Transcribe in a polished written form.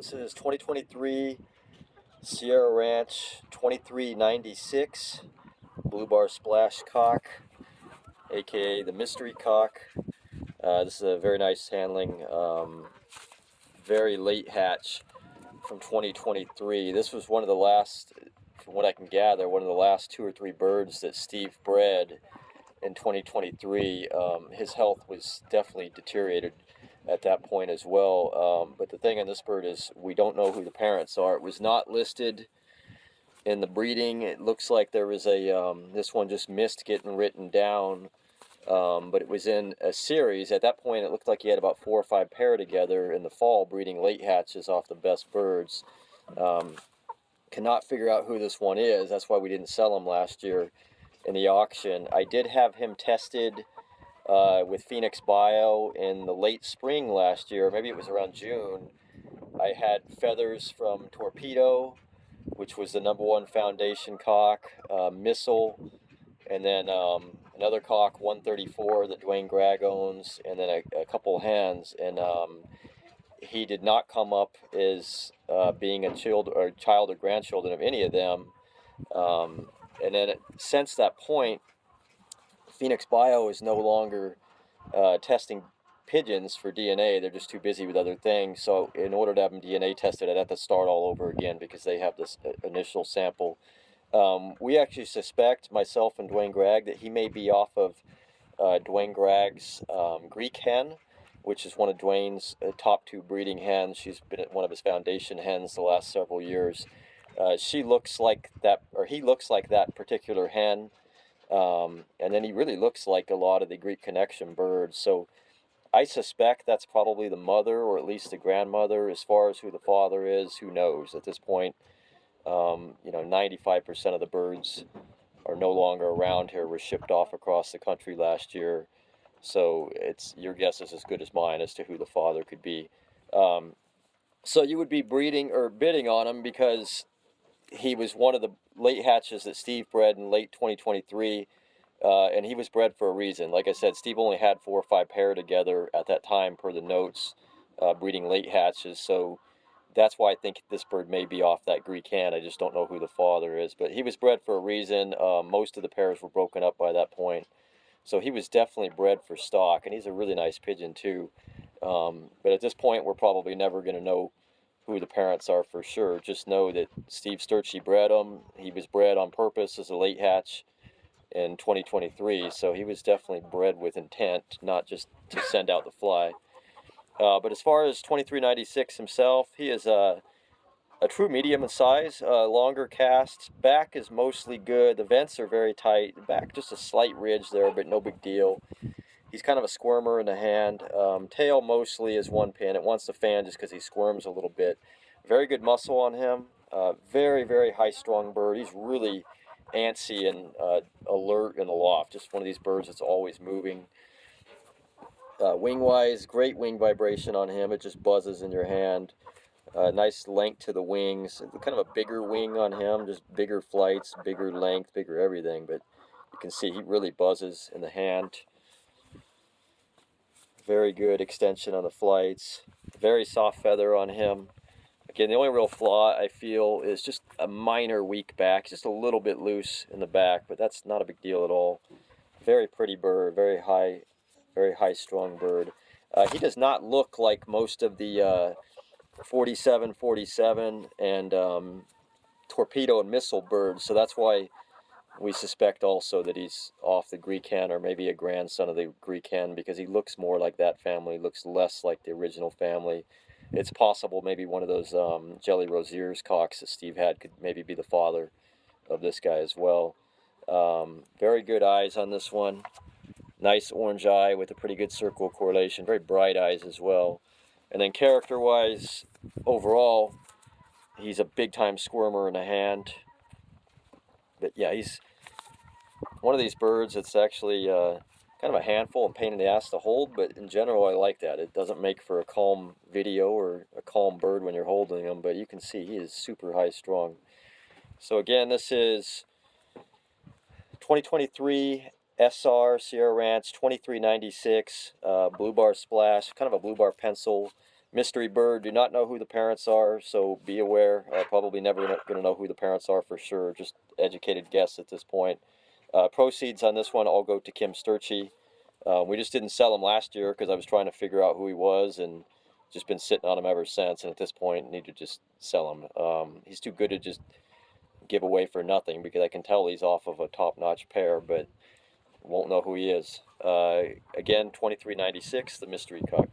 This is 2023 Sierra Ranch 2396 Blue Bar Splash Cock, aka the Mystery Cock. This is a very nice handling, very late hatch from 2023. This was one of the last, from what I can gather, one of the last 2 or 3 birds that Steve bred in 2023. His health was definitely deteriorated at that point as well. But the thing on this bird is we don't know who the parents are. It was not listed in the breeding. It looks like there was a, this one just missed getting written down, but it was in a series. At that point it looked like he had about 4 or 5 pair together in the fall breeding late hatches off the best birds. Cannot figure out who this one is. That's why we didn't sell him last year in the auction. I did have him tested with Phoenix Bio in the late spring last year. Maybe it was around June. I had feathers from Torpedo, which was the #1 foundation cock, Missile, and then another cock, 134, that Dwayne Gregg owns, and then a couple hens. And he did not come up as being a child or grandchildren of any of them. And then since that point, Phoenix Bio is no longer testing pigeons for DNA. They're just too busy with other things. So in order to have them DNA tested, I'd have to start all over again because they have this initial sample. We actually suspect, myself and Dwayne Gregg, that he may be off of Dwayne Gregg's Greek hen, which is one of Dwayne's top 2 breeding hens. She's been one of his foundation hens the last several years. She looks like that, or he looks like that particular hen. And then he really looks like a lot of the Greek connection birds. So I suspect that's probably the mother, or at least the grandmother. As far as who the father is, who knows at this point. 95% of the birds are no longer around here. Were shipped off across the country last year. So your guess is as good as mine as to who the father could be. So you would be breeding or bidding on him because he was one of the late hatches that Steve bred in late 2023, and he was bred for a reason. Like I said, Steve only had 4 or 5 pair together at that time per the notes, breeding late hatches. So that's why I think this bird may be off that Greek hen. I just don't know who the father is, but he was bred for a reason. Most of the pairs were broken up by that point. So he was definitely bred for stock, and he's a really nice pigeon too. But at this point, we're probably never going to know who the parents are for sure. Just know that Steve Sturchy bred him. He was bred on purpose as a late hatch in 2023, so he was definitely bred with intent, not just to send out the fly. But as far as 2396 himself, he is a true medium in size, longer cast. Back is mostly good. The vents are very tight. The back, just a slight ridge there, but no big deal. He's kind of a squirmer in the hand. Tail mostly is 1 pin. It wants to fan just because he squirms a little bit. Very good muscle on him. Very, very high-strung bird. He's really antsy and alert in the loft. Just one of these birds that's always moving. Wing-wise, great wing vibration on him. It just buzzes in your hand. Nice length to the wings. Kind of a bigger wing on him. Just bigger flights, bigger length, bigger everything. But you can see he really buzzes in the hand. Very good extension on the flights. Very soft feather on him. Again, the only real flaw I feel is just a minor weak back, just a little bit loose in the back, but that's not a big deal at all. Very pretty bird, very high strung bird. He does not look like most of the 47 and Torpedo and Missile birds, so that's why we suspect also that he's off the Greek hen, or maybe a grandson of the Greek hen, because he looks more like that family, looks less like the original family. It's possible maybe one of those Jelly Rosier's cocks that Steve had could maybe be the father of this guy as well. Very good eyes on this one. Nice orange eye with a pretty good circle correlation. Very bright eyes as well. And then character-wise, overall, he's a big-time squirmer in the hand. But yeah, he's one of these birds that's actually kind of a handful and pain in the ass to hold, but in general I like that. It doesn't make for a calm video or a calm bird when you're holding him, but you can see he is super high strung. So again, this is 2023 SR Sierra Ranch 2396 Blue Bar Splash, kind of a Blue Bar pencil, mystery bird. Do not know who the parents are, so be aware. Probably never going to know who the parents are for sure. Just educated guess at this point. Proceeds on this one all go to Kim Sturchy. We just didn't sell him last year because I was trying to figure out who he was, and just been sitting on him ever since. And at this point, need to just sell him. He's too good to just give away for nothing, because I can tell he's off of a top-notch pair, but won't know who he is. Again, 2396, the mystery cock.